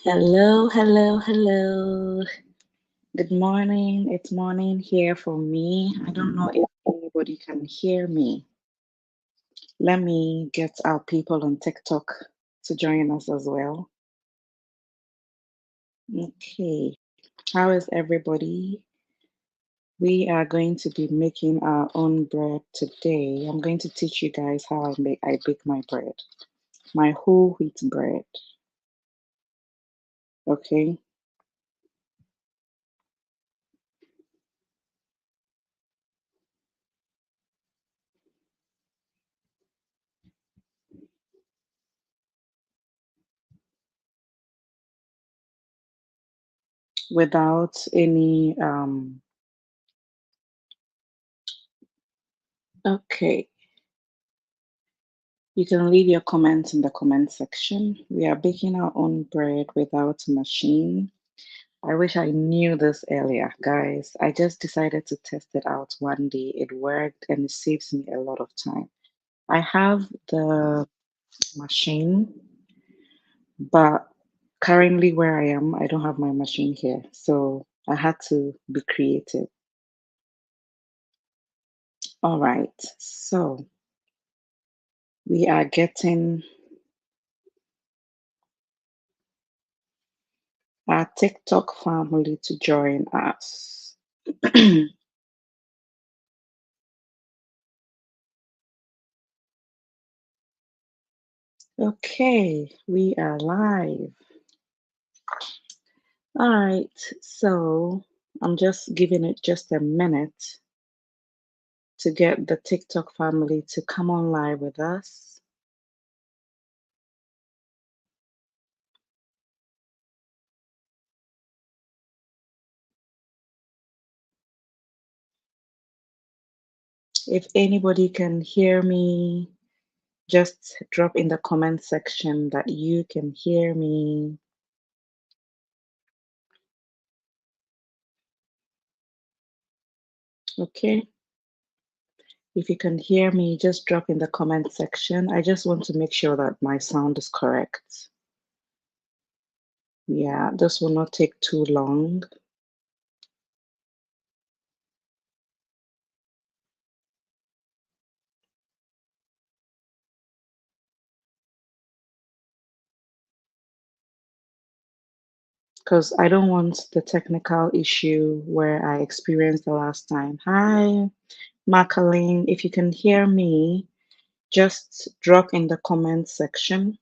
Hello, hello, hello. Good morning. It's morning here for me. I don't know if anybody can hear me. Let me get our people on TikTok to join us as well. Okay. How is everybody? We are going to be making our own bread today. I'm going to teach you guys how I bake my bread. My whole wheat bread. Okay. Without any okay. You can leave your comments in the comment section. We are baking our own bread without machine. I wish I knew this earlier, guys. I just decided to test it out one day. It worked and it saves me a lot of time. I have the machine, but currently where I am, I don't have my machine here. So I had to be creative. All right. So we are getting our TikTok family to join us. Okay, we are live. All right, so I'm just giving it just a minute to get the TikTok family to come on live with us. If anybody can hear me, just drop in the comment section that you can hear me. Okay, if you can hear me, just drop in the comment section. I just want to make sure that my sound is correct. Yeah, this will not take too long. Because I don't want the technical issue where I experienced the last time. Hi, Makaline. If you can hear me, just drop in the comment section.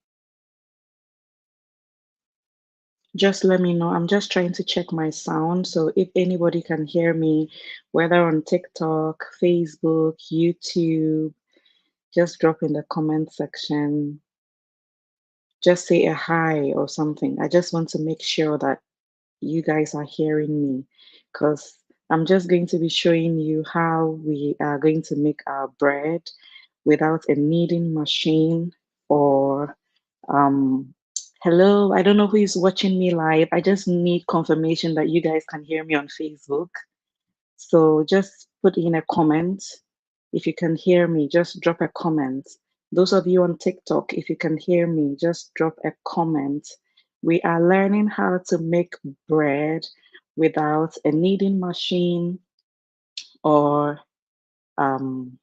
Just let me know. I'm just trying to check my sound. So if anybody can hear me, whether on TikTok, Facebook, YouTube, just drop in the comment section. Just say a hi or something. I just want to make sure that you guys are hearing me because I'm just going to be showing you how we are going to make our bread without a kneading machine or um hello, I don't know who is watching me live. I just need confirmation that you guys can hear me on Facebook. So just put in a comment. If you can hear me, just drop a comment. Those of you on TikTok, if you can hear me, just drop a comment. We are learning how to make bread without a kneading machine or um,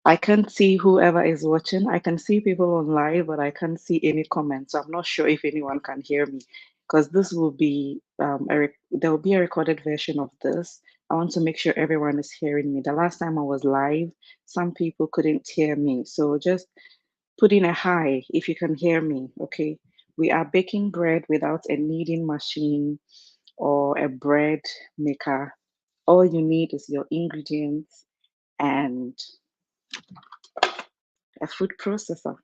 I can't see whoever is watching. I can see people on live, but I can't see any comments. So I'm not sure if anyone can hear me because this will be there will be a recorded version of this. I want to make sure everyone is hearing me. The last time I was live, some people couldn't hear me. So just put in a hi if you can hear me. Okay. We are baking bread without a kneading machine or a bread maker. All you need is your ingredients and a food processor.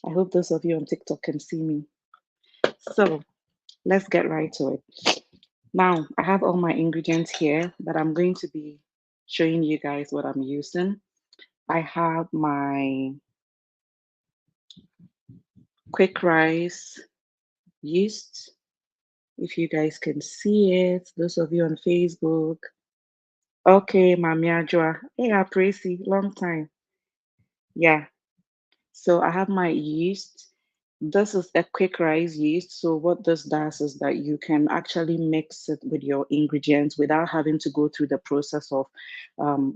I hope those of you on TikTok can see me. So let's get right to it. Now, I have all my ingredients here, but I'm going to be showing you guys what I'm using. I have my quick rice yeast. If you guys can see it, those of you on Facebook. Okay, Mami Ajua. Hey, Apresi, long time. Yeah. So I have my yeast This is a quick rise yeast. So what this does is that you can actually mix it with your ingredients without having to go through the process of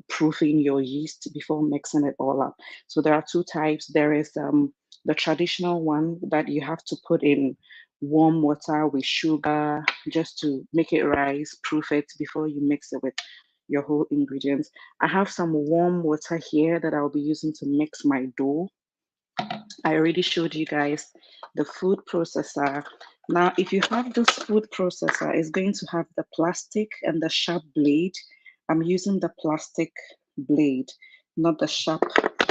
proofing your yeast before mixing it all up. So there are two types. There is the traditional one that you have to put in warm water with sugar just to make it rise, proof it before you mix it with your whole ingredients. I have some warm water here that I'll be using to mix my dough. I already showed you guys the food processor. Now, if you have this food processor, it's going to have the plastic and the sharp blade. I'm using the plastic blade, not the sharp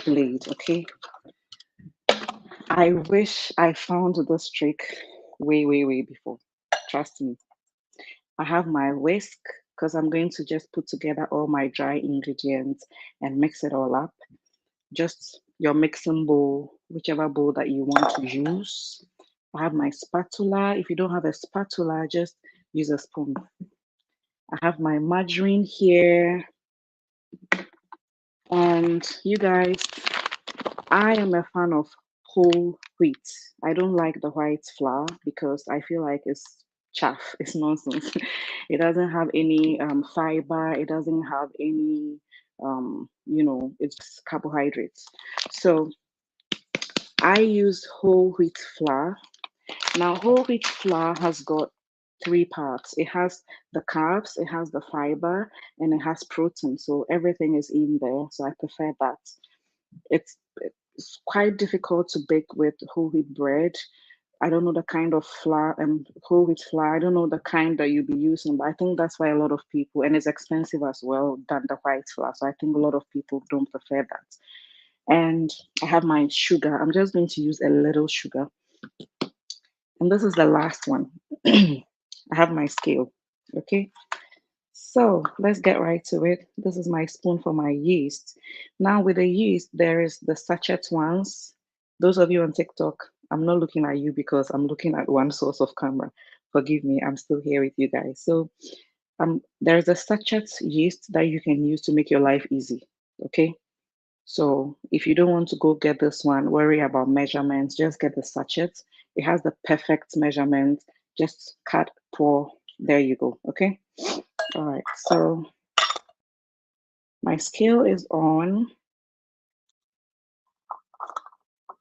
blade, okay? I wish I found this trick way before. Trust me. I have my whisk because I'm going to just put together all my dry ingredients and mix it all up. Just your mixing bowl, whichever bowl that you want to use. I have my spatula. If you don't have a spatula, just use a spoon. I have my margarine here. And you guys, I am a fan of whole wheat. I don't like the white flour because I feel like it's chaff, it's nonsense. It doesn't have any fiber, it doesn't have any, it's carbohydrates. So I use whole wheat flour. Now, whole wheat flour has got three parts. It has the carbs, it has the fiber, and it has protein. So everything is in there. So I prefer that. It's quite difficult to bake with whole wheat bread. I don't know the kind of flour and whole wheat flour. I don't know the kind that you'll be using, but I think that's why a lot of people, and it's expensive as well than the white flour. So I think a lot of people don't prefer that. And I have my sugar. I'm just going to use a little sugar. And this is the last one. I have my scale. Okay. So let's get right to it. This is my spoon for my yeast. Now, with the yeast, there is the sachet ones. Those of you on TikTok, I'm not looking at you because I'm looking at one source of camera. Forgive me, I'm still here with you guys. So, there's a sachet yeast that you can use to make your life easy. Okay. So if you don't want to go get this one, worry about measurements, just get the sachet. It has the perfect measurement. Just cut, pour, there you go. Okay. All right. So my scale is on,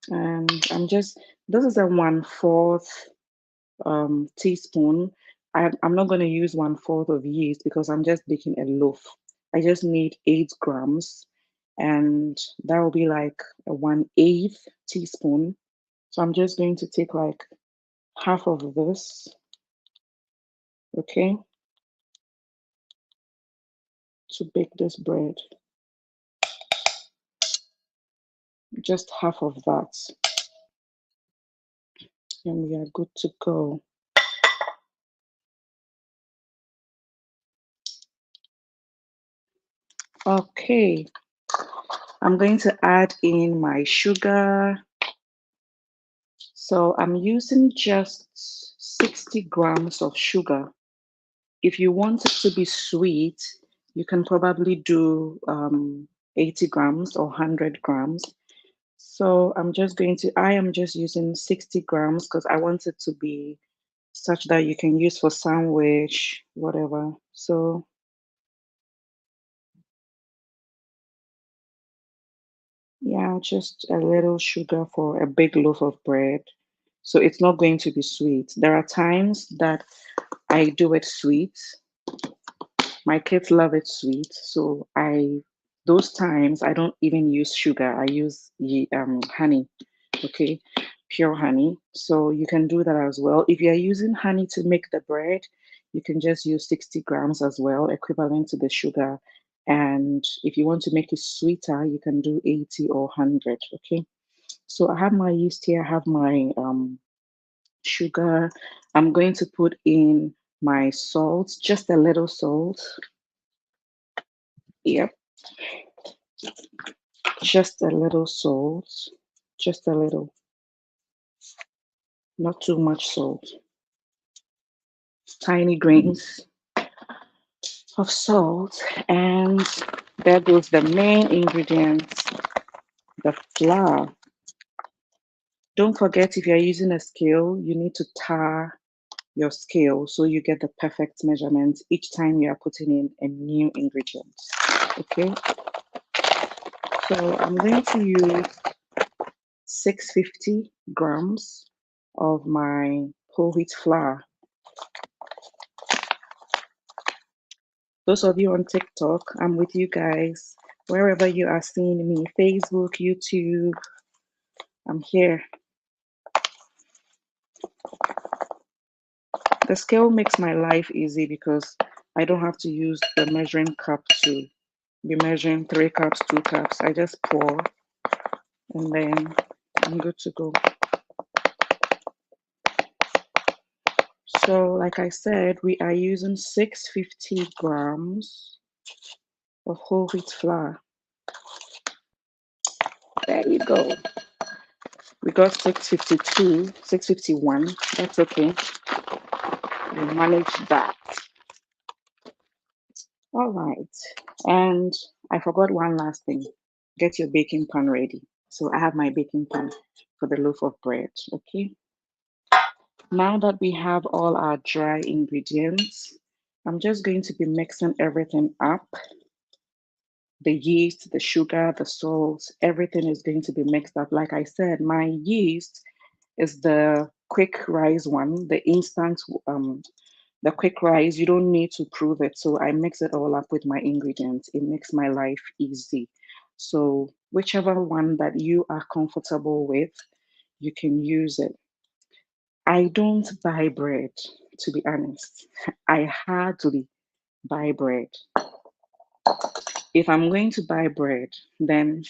and this is a 1/4 teaspoon. I'm not going to use 1/4 of yeast because I'm just baking a loaf. I just need 8 grams, and that will be like a 1/8 teaspoon. So I'm just going to take like half of this, okay, to bake this bread. Just half of that, and we are good to go. Okay, I'm going to add in my sugar. So I'm using just 60 grams of sugar. If you want it to be sweet, you can probably do 80 grams or 100 grams. So I am just using 60 grams because I want it to be such that you can use for sandwich, whatever. So yeah, just a little sugar for a big loaf of bread. So it's not going to be sweet. There are times that I do it sweet. My kids love it sweet. So those times I don't even use sugar. I use honey. Okay, pure honey. So you can do that as well. If you're using honey to make the bread, you can just use 60 grams as well, equivalent to the sugar. And if you want to make it sweeter, you can do 80 or 100. Okay. So I have my yeast here, I have my sugar. I'm going to put in my salt, just a little salt. Yep, just a little salt, just a little, not too much salt. Tiny grains of salt, and there goes the main ingredients, the flour. Don't forget, if you're using a scale, you need to tar your scale so you get the perfect measurement each time you are putting in a new ingredient. Okay, so I'm going to use 650 grams of my whole wheat flour. Those of you on TikTok, I'm with you guys. Wherever you are seeing me, Facebook, YouTube, I'm here. The scale makes my life easy because I don't have to use the measuring cup to be measuring 3 cups, 2 cups. I just pour and then I'm good to go. So like I said, we are using 650 grams of whole wheat flour. There you go. We got 652, 651. That's okay. We'll manage that. All right. And I forgot one last thing. Get your baking pan ready. So I have my baking pan for the loaf of bread. Okay. Now that we have all our dry ingredients, I'm just going to be mixing everything up. The yeast, the sugar, the salt, everything is going to be mixed up. Like I said, my yeast is the quick rise one, the instant, the quick rise. You don't need to prove it. So I mix it all up with my ingredients. It makes my life easy. So whichever one that you are comfortable with, you can use it. I don't buy bread, to be honest. I hardly buy bread. If I'm going to buy bread, then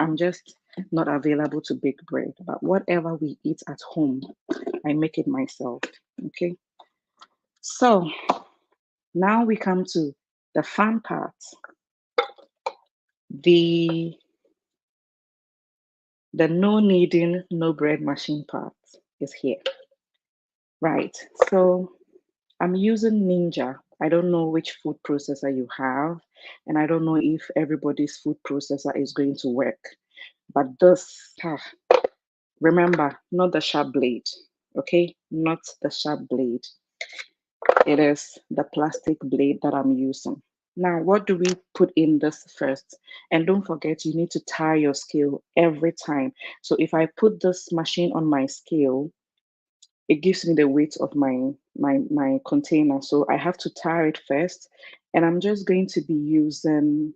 I'm just not available to bake bread. But whatever we eat at home, I make it myself. Okay. So now we come to the fun part. The no kneading, no bread machine part is here. Right. So I'm using Ninja. I don't know which food processor you have, and I don't know if everybody's food processor is going to work. But this, remember, not the sharp blade, okay? Not the sharp blade. It is the plastic blade that I'm using. Now, what do we put in this first? And don't forget, you need to tie your scale every time. So if I put this machine on my scale, it gives me the weight of my container. So I have to tire it first. And I'm just going to be using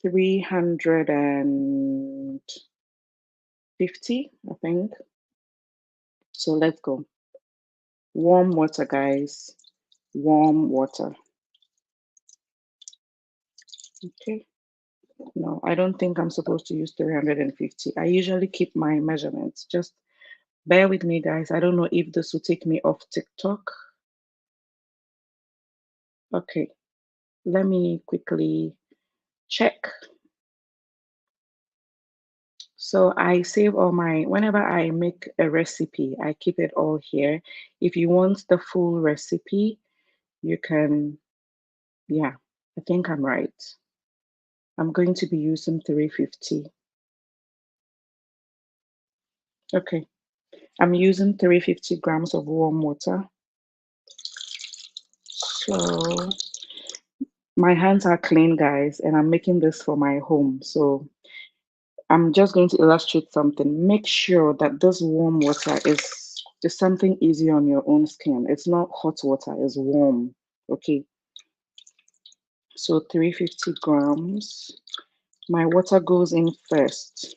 350, I think. So let's go. Warm water, guys. Warm water. Okay. No, I don't think I'm supposed to use 350. I usually keep my measurements. Just bear with me, guys. I don't know if this will take me off TikTok. Okay. Let me quickly check. So I save all my, whenever I make a recipe, I keep it all here. If you want the full recipe, you can, yeah, I think I'm right. I'm going to be using 350. Okay, I'm using 350 grams of warm water. So my hands are clean, guys, and I'm making this for my home. So I'm just going to illustrate something. Make sure that this warm water is something easy on your own skin. It's not hot water, it's warm. Okay. So 350 grams. My water goes in first.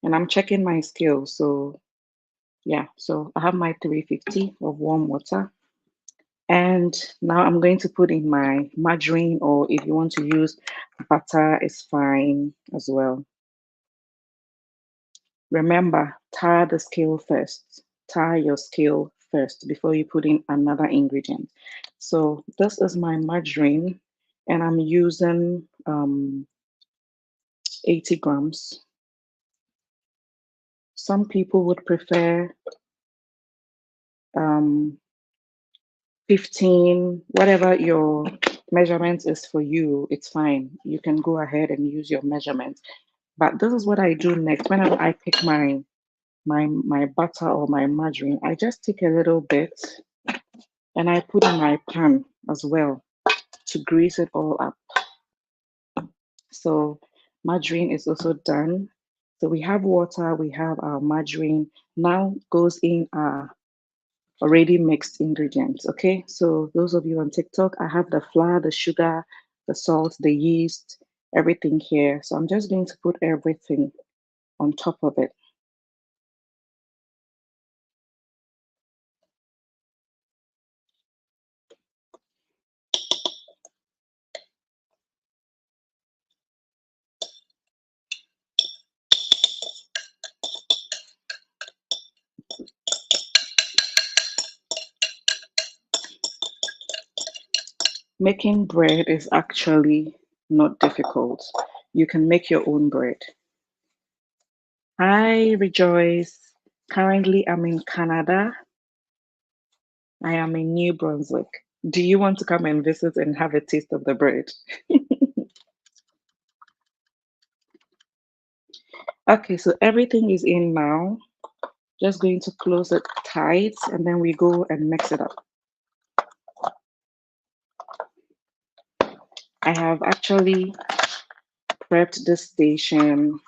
And I'm checking my scale. So yeah, so I have my 350 of warm water. And now I'm going to put in my margarine, or if you want to use butter, it's fine as well. Remember, tie the scale first. Tie your scale first before you put in another ingredient. So this is my margarine, and I'm using 80 grams. Some people would prefer 15, whatever your Measurements is for you, it's fine. You can go ahead and use your measurements. But this is what I do next. Whenever I pick my butter or my margarine, I just take a little bit and I put in my pan as well to grease it all up. So margarine is also done. So we have water, we have our margarine. Now goes in our already mixed ingredients. Okay, so those of you on TikTok, I have the flour, the sugar, the salt, the yeast, everything here. So I'm just going to put everything on top of it. Making bread is actually not difficult. You can make your own bread. Hi, Rejoice. Currently, I'm in Canada. I am in New Brunswick. Do you want to come and visit and have a taste of the bread? Okay, so everything is in now. Just going to close it tight and then we go and mix it up. I have actually prepped this station.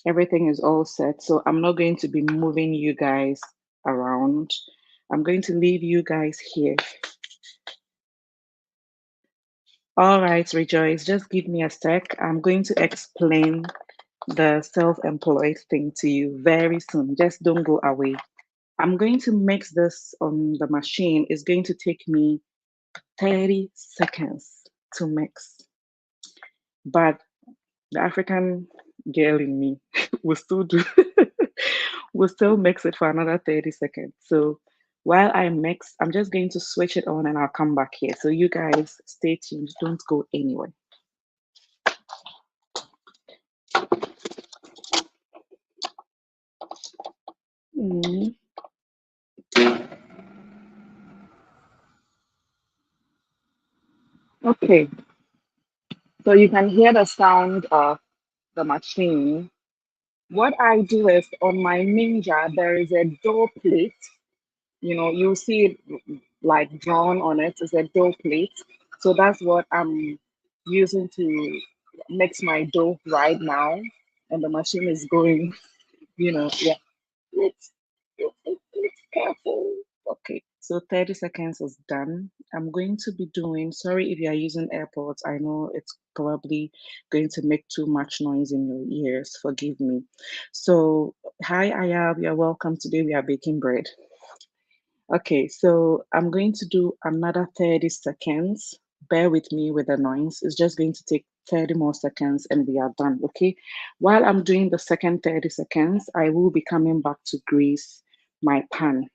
Everything is all set. So I'm not going to be moving you guys around. I'm going to leave you guys here. All right, Rejoice, just give me a sec. I'm going to explain the self-employed thing to you very soon. Just don't go away. I'm going to mix this on the machine. It's going to take me 30 seconds to mix. But the African girl in me will still do will still mix it for another 30 seconds. So while I mix, I'm just going to switch it on and I'll come back here. So you guys stay tuned. Don't go anywhere. Mm. Okay, so you can hear the sound of the machine. What I do is on my Ninja, there is a dough plate. You know, you'll see it like drawn on it. It's a dough plate. So that's what I'm using to mix my dough right now. And the machine is going, yeah. It's careful. Okay, so 30 seconds is done. I'm going to be doing, sorry if you are using AirPods. I know it's probably going to make too much noise in your ears. Forgive me. So, hi, Ayab. You're welcome. Today we are baking bread. Okay, so I'm going to do another 30 seconds. Bear with me with the noise. It's just going to take 30 more seconds and we are done, okay? While I'm doing the second 30 seconds, I will be coming back to grease my pan.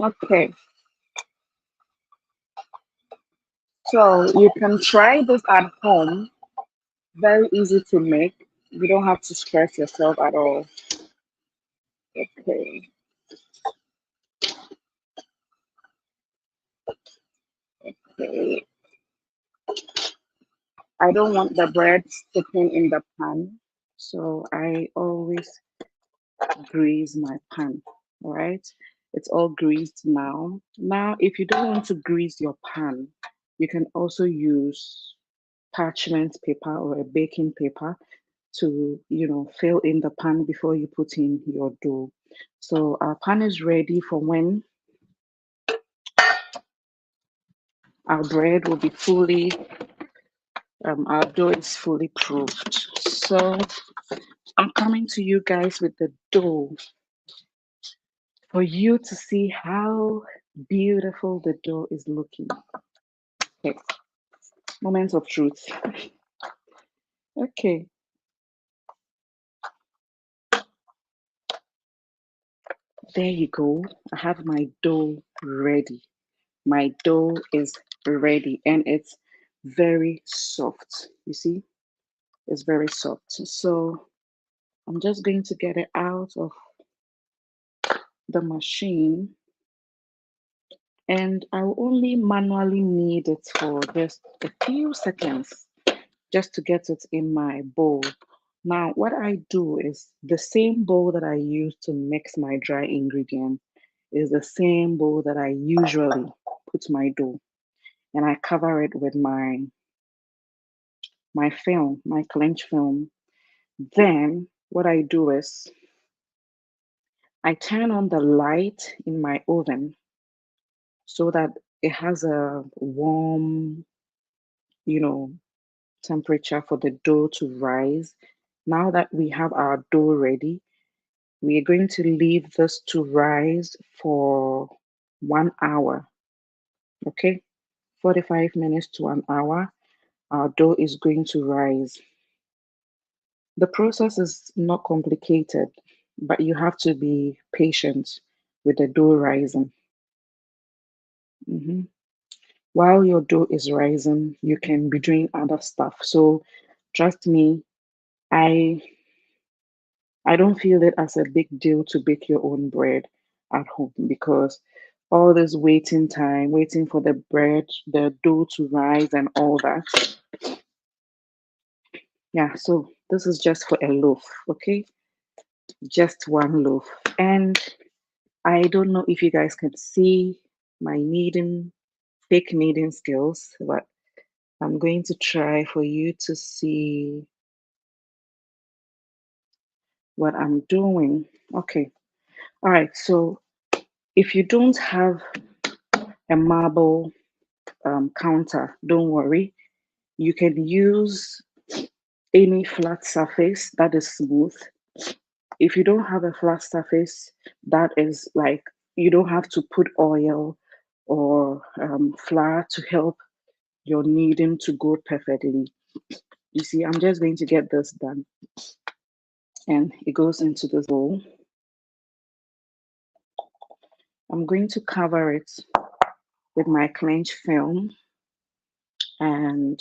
Okay, so you can try this at home. Very easy to make. You don't have to stress yourself at all. Okay, okay. I don't want the bread sticking in the pan, so I always grease my pan. All right, it's all greased now. Now, if you don't want to grease your pan, you can also use parchment paper or a baking paper to, fill in the pan before you put in your dough. So our pan is ready for when our bread will be fully, our dough is fully proofed. So I'm coming to you guys with the dough for you to see how beautiful the dough is looking. Okay, moments of truth. Okay, There you go. I have my dough ready. My dough is ready and it's very soft. You see, it's very soft. So I'm just going to get it out of the machine, and I'll only manually knead it for just a few seconds just to get it in my bowl. Now, what I do is the same bowl that I use to mix my dry ingredients is the same bowl that I usually put my dough, and I cover it with my film, my clench film. Then what I do is I turn on the light in my oven so that it has a warm, you know, temperature for the dough to rise. Now that we have our dough ready, we are going to leave this to rise for 1 hour. Okay, 45 minutes to an hour. Our dough is going to rise. The process is not complicated, but you have to be patient with the dough rising. Mhm. While your dough is rising, you can be doing other stuff. So trust me, I I don't feel it as a big deal to bake your own bread at home because all this waiting time, waiting for the bread, the dough to rise and all that. Yeah, so this is just for a loaf, okay? Just one loaf. And I don't know if you guys can see my kneading, fake kneading skills, but I'm going to try for you to see what I'm doing. Okay. All right. So if you don't have a marble counter, don't worry. You can use any flat surface that is smooth. If you don't have a flat surface that is like, you don't have to put oil or flour to help your kneading to go perfectly. You see, I'm just going to get this done. And it goes into this bowl. I'm going to cover it with my clench film, and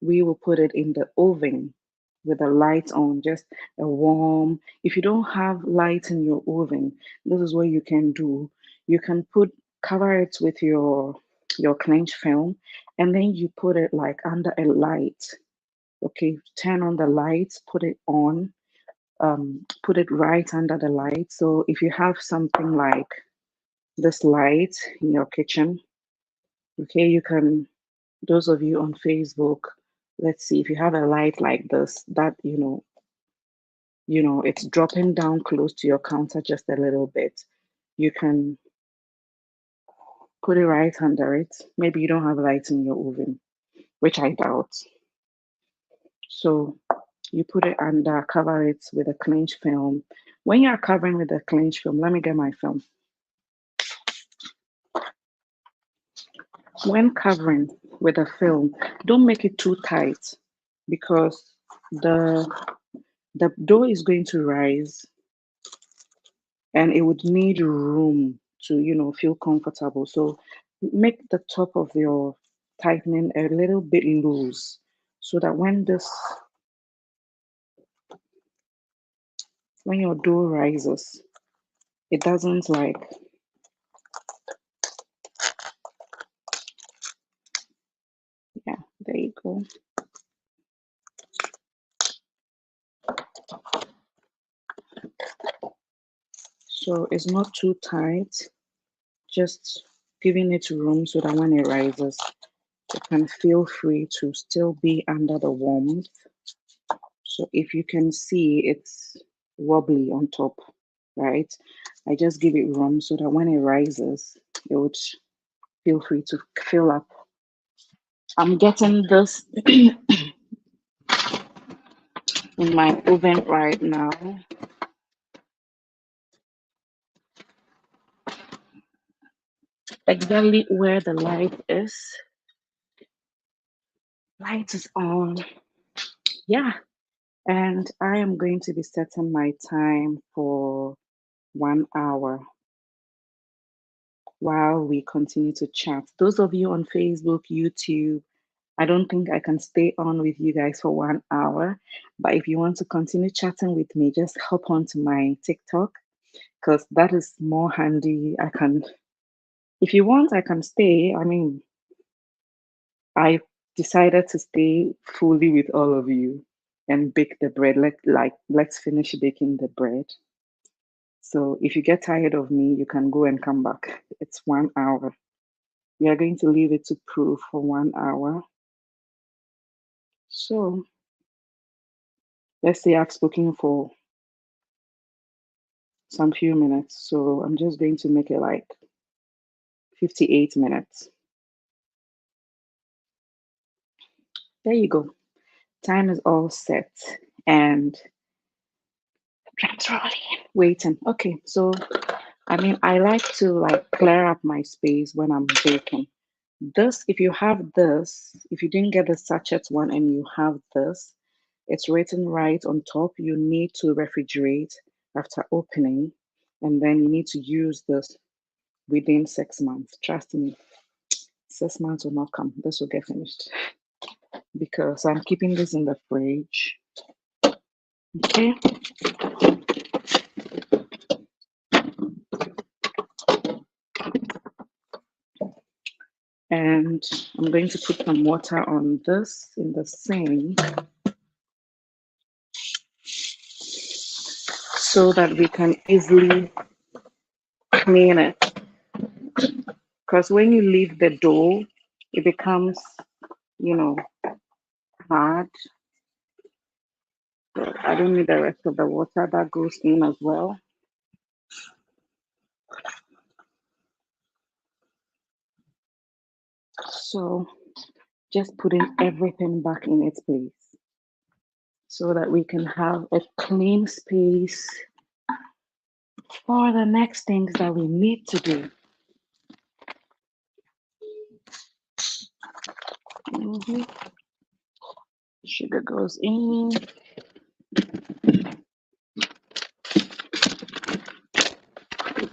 we will put it in the oven with the light on, just a warm. If you don't have light in your oven, this is what you can do. You can cover it with your clench film, and then you put it like under a light. Okay, turn on the light, put it on, put it right under the light. So if you have something like this light in your kitchen, okay, you can, those of you on Facebook, let's see, if you have a light like this, that, it's dropping down close to your counter just a little bit. You can put it right under it. Maybe you don't have light in your oven, which I doubt. So you put it under, cover it with a clinch film. When you are covering with a clinch film, let me get my film. When covering with a film, don't make it too tight because the the dough is going to rise and it would need room to, feel comfortable. So make the top of your tightening a little bit loose so that when your dough rises, it doesn't like, yeah, there you go. So it's not too tight, just giving it room so that when it rises, it can feel free to still be under the warmth. So if you can see, it's wobbly on top, right? I just give it room so that when it rises, it would feel free to fill up. I'm getting this in my oven right now. Exactly where the light is. Light is on. Yeah. And I am going to be setting my time for 1 hour while we continue to chat. Those of you on Facebook, YouTube, I don't think I can stay on with you guys for 1 hour. But if you want to continue chatting with me, just hop onto my TikTok because that is more handy. I can, if you want, I can stay. I mean, I decided to stay fully with all of you and bake the bread. Let's finish baking the bread. So if you get tired of me, you can go and come back. It's 1 hour. We are going to leave it to proof for 1 hour. So let's say I've spoken for some few minutes. So I'm just going to make it like 58 minutes. There you go. Time is all set and drums rolling. Waiting. Okay, so I mean, I like to like clear up my space when I'm baking. This, if you have this, if you didn't get the sachet one and you have this, it's written right on top. You need to refrigerate after opening, and then you need to use this within 6 months. Trust me, 6 months will not come. This will get finished because I'm keeping this in the fridge. Okay. And I'm going to put some water on this in the sink so that we can easily clean it. Because when you leave the dough, it becomes, you know, hard. So I don't need the rest of the water that goes in as well. So just putting everything back in its place so that we can have a clean space for the next things that we need to do. Mhm. Sugar goes in.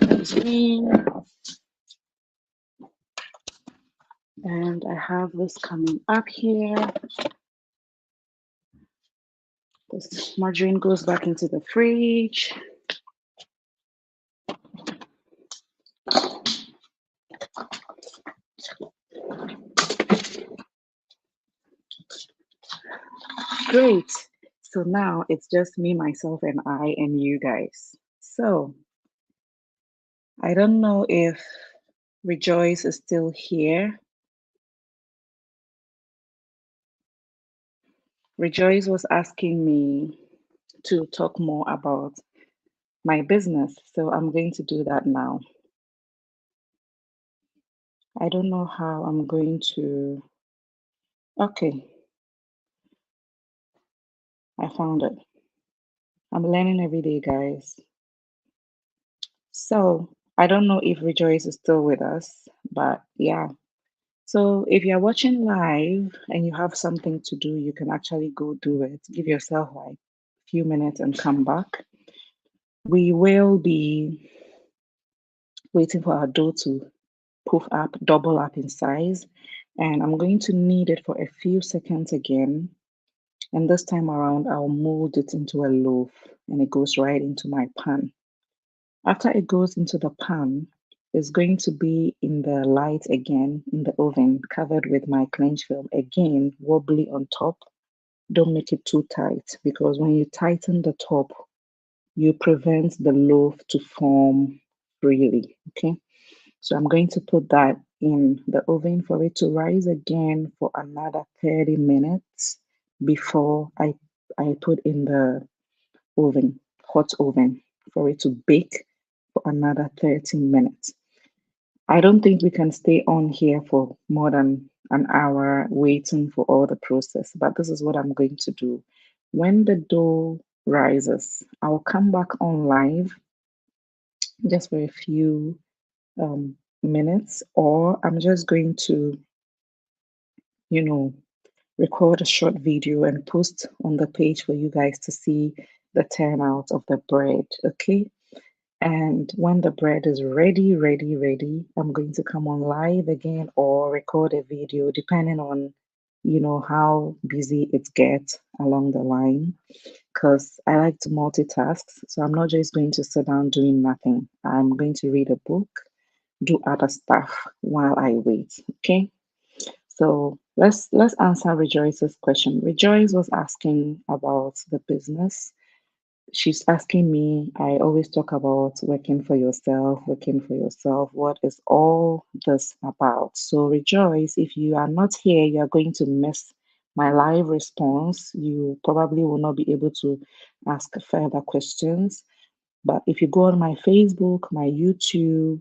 Goes in. And I have this coming up here. This margarine goes back into the fridge. Great. So now it's just me, myself, and I, and you guys. So I don't know if Rejoice is still here. Rejoice was asking me to talk more about my business. So I'm going to do that now. I don't know how I'm going to. Okay, I found it. I'm learning every day, guys. So I don't know if Rejoice is still with us, but yeah. So if you're watching live and you have something to do, you can actually go do it. Give yourself like a few minutes and come back. We will be waiting for our dough to poof up, double up in size. And I'm going to knead it for a few seconds again. And this time around, I'll mold it into a loaf and it goes right into my pan. After it goes into the pan, it's going to be in the light again in the oven, covered with my cling film. Again, wobbly on top. Don't make it too tight because when you tighten the top, you prevent the loaf to form freely. Okay. So I'm going to put that in the oven for it to rise again for another 30 minutes before I put in the oven, hot oven, for it to bake for another 30 minutes. I don't think we can stay on here for more than an hour waiting for all the process, but this is what I'm going to do. When the dough rises, I'll come back on live just for a few minutes, or I'm just going to, you know, record a short video and post on the page for you guys to see the turnout of the bread. Okay. And when the bread is ready, I'm going to come on live again or record a video, depending on, how busy it gets along the line. Because I like to multitask. So I'm not just going to sit down doing nothing. I'm going to read a book, do other stuff while I wait. Okay. So let's answer Rejoice's question. Rejoice was asking about the business. She's asking me, I always talk about working for yourself. What is all this about? So, Rejoice, if you are not here, you are going to miss my live response. You probably will not be able to ask further questions. But if you go on my Facebook, my YouTube,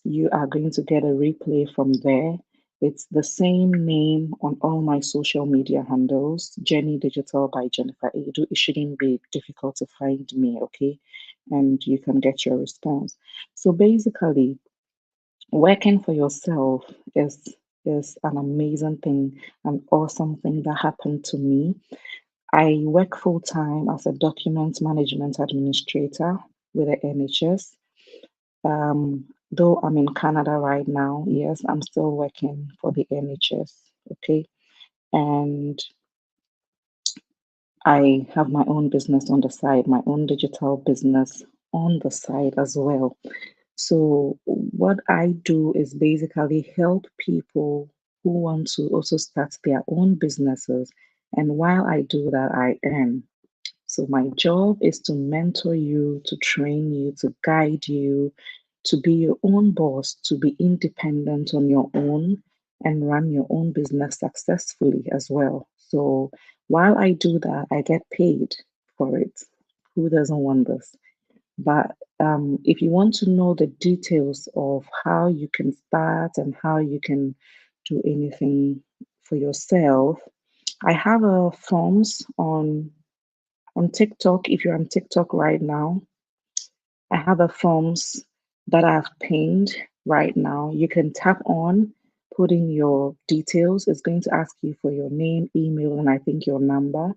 you are going to get a replay from there. It's the same name on all my social media handles, Jenny Digital by Jennifer Edu. It shouldn't be difficult to find me, okay? And you can get your response. So basically, working for yourself is an amazing thing, an awesome thing that happened to me. I work full time as a document management administrator with the NHS. Though I'm in Canada right now, yes, I'm still working for the NHS. Okay. And I have my own business on the side, my own digital business on the side as well. So, what I do is basically help people who want to also start their own businesses. And while I do that, I earn. So, my job is to mentor you, to train you, to guide you, to be your own boss, to be independent on your own and run your own business successfully as well. So, while I do that, I get paid for it. Who doesn't want this? But if you want to know the details of how you can start and how you can do anything for yourself, I have a forms on TikTok. If you're on TikTok right now, I have a forms that I've pinned right now. You can tap on, put in your details. It's going to ask you for your name, email, and I think your number.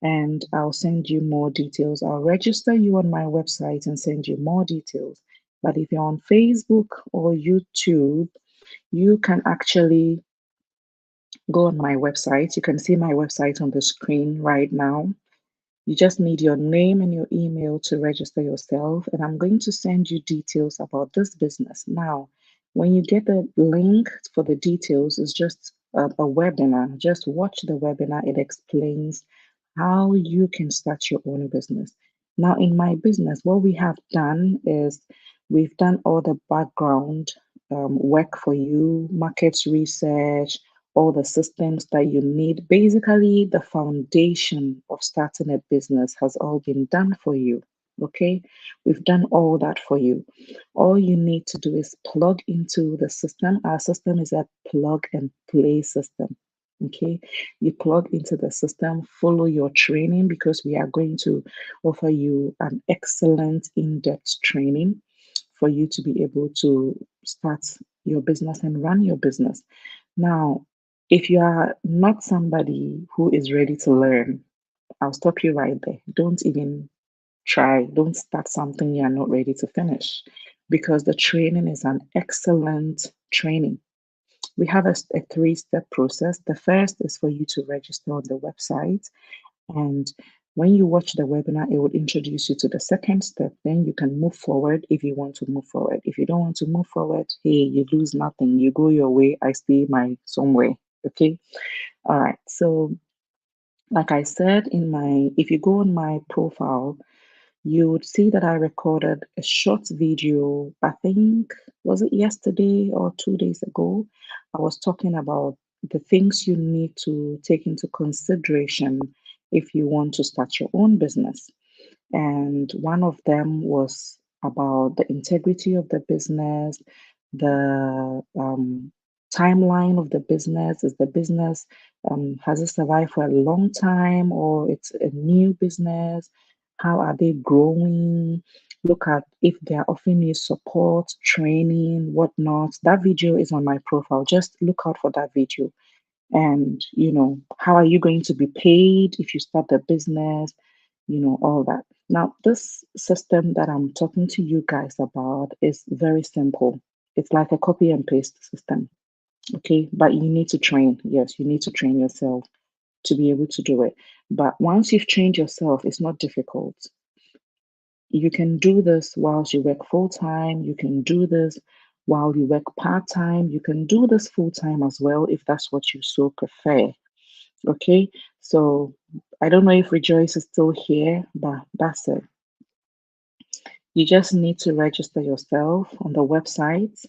And I'll send you more details. I'll register you on my website and send you more details. But if you're on Facebook or YouTube, you can actually go on my website. You can see my website on the screen right now. You just need your name and your email to register yourself, and I'm going to send you details about this business. Now, when you get the link for the details, it's just a webinar. Just watch the webinar, it explains how you can start your own business. Now, in my business, what we have done is we've done all the background work for you, market research, all the systems that you need. Basically, the foundation of starting a business has all been done for you. Okay, we've done all that for you. All you need to do is plug into the system. Our system is a plug and play system. Okay, you plug into the system, follow your training because we are going to offer you an excellent in depth training for you to be able to start your business and run your business. Now, if you are not somebody who is ready to learn, I'll stop you right there. Don't even try, don't start something you are not ready to finish because the training is an excellent training. We have a three-step process. The first is for you to register on the website. And when you watch the webinar, it will introduce you to the second step. Then you can move forward if you want to move forward. If you don't want to move forward, hey, you lose nothing. You go your way, I stay my somewhere. Okay. All right. So, like I said in my, if you go on my profile, you would see that I recorded a short video. I think, was it yesterday or 2 days ago? I was talking about the things you need to take into consideration if you want to start your own business. And one of them was about the integrity of the business, the timeline of the business. Is the business, has it survived for a long time or it's a new business? How are they growing? Look at if they are offering you support, training, whatnot. That video is on my profile. Just look out for that video. And, how are you going to be paid if you start the business? all that. Now, this system that I'm talking to you guys about is very simple. It's like a copy and paste system, okay? But you need to train. Yes, you need to train yourself to be able to do it. But once you've trained yourself, it's not difficult. You can do this whilst you work full time. You can do this while you work part time. You can do this full time as well if that's what you so prefer. Okay, so I don't know if Rejoice is still here, but that's it. You just need to register yourself on the website.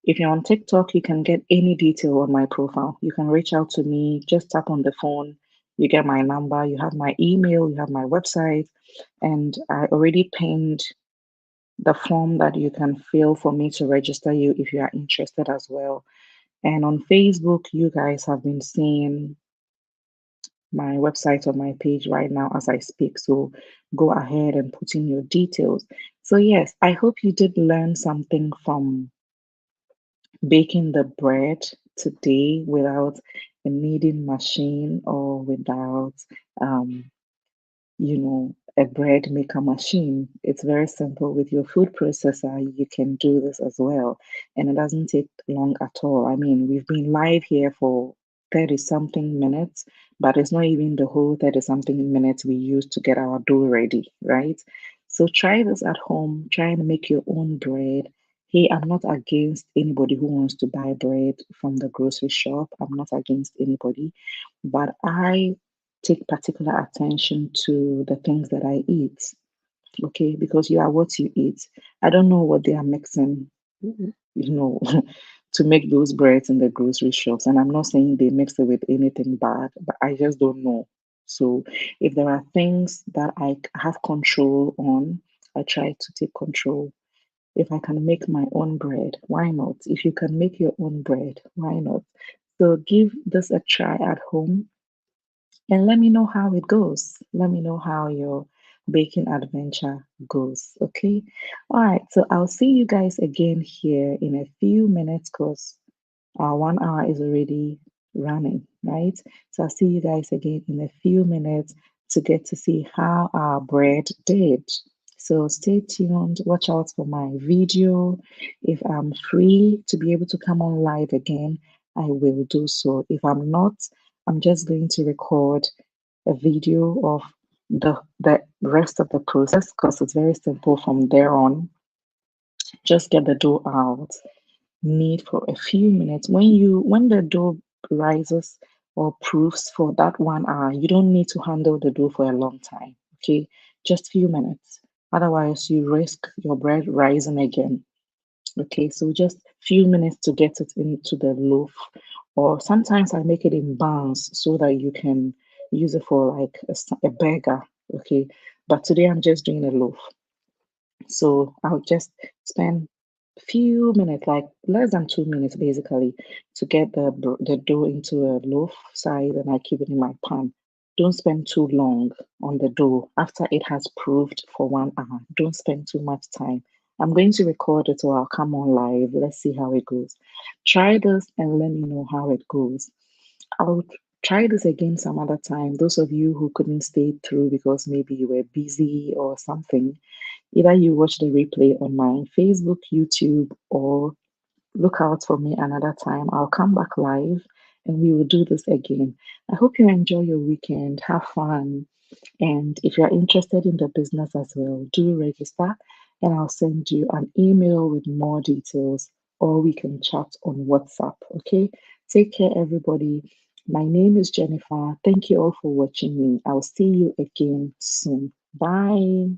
If you're on TikTok, you can get any detail on my profile. You can reach out to me, just tap on the phone. You get my number, you have my email, you have my website, and I already pinned the form that you can fill for me to register you if you are interested as well. And on Facebook, you guys have been seeing my website on my page right now as I speak. So go ahead and put in your details. So, yes, I hope you did learn something from baking the bread today without a kneading machine or without um, a bread maker machine. It's very simple. With your food processor, you can do this as well. And it doesn't take long at all. I mean, we've been live here for 30 something minutes, but it's not even the whole 30 something minutes we use to get our dough ready, right? So try this at home. Try and make your own bread. Hey, I'm not against anybody who wants to buy bread from the grocery shop. I'm not against anybody, but I take particular attention to the things that I eat, okay? Because you are what you eat. I don't know what they are mixing, to make those breads in the grocery shops. And I'm not saying they mix it with anything bad, but I just don't know. So if there are things that I have control on, I try to take control. If I can make my own bread, why not? If you can make your own bread, why not? So give this a try at home and let me know how it goes. Let me know how your baking adventure goes. Okay. All right. So I'll see you guys again here in a few minutes because our 1 hour is already running, right? So I'll see you guys again in a few minutes to get to see how our bread did. So stay tuned, watch out for my video. If I'm free to be able to come on live again, I will do so. If I'm not, I'm just going to record a video of the rest of the process because it's very simple from there on. Just get the dough out, knead for a few minutes. When the dough rises or proofs for that 1 hour, you don't need to handle the dough for a long time. Okay, just few minutes. Otherwise, you risk your bread rising again. Okay, so just few minutes to get it into the loaf, or sometimes I make it in buns so that you can use it for like a burger. Okay, but today I'm just doing a loaf. So I'll just spend few minutes, like less than 2 minutes basically, to get the dough into a loaf size, and I keep it in my pan. Don't spend too long on the dough after it has proved for 1 hour. Don't spend too much time. I'm going to record it or I'll come on live. Let's see how it goes. Try this and let me know how it goes. I'll try this again some other time. Those of you who couldn't stay through because maybe you were busy or something, either you watch the replay on my Facebook, YouTube, or look out for me another time. I'll come back live and we will do this again. I hope you enjoy your weekend. Have fun. And if you're interested in the business as well, do register and I'll send you an email with more details or we can chat on WhatsApp. Okay? Take care, everybody. My name is Jennifer. Thank you all for watching me. I'll see you again soon. Bye.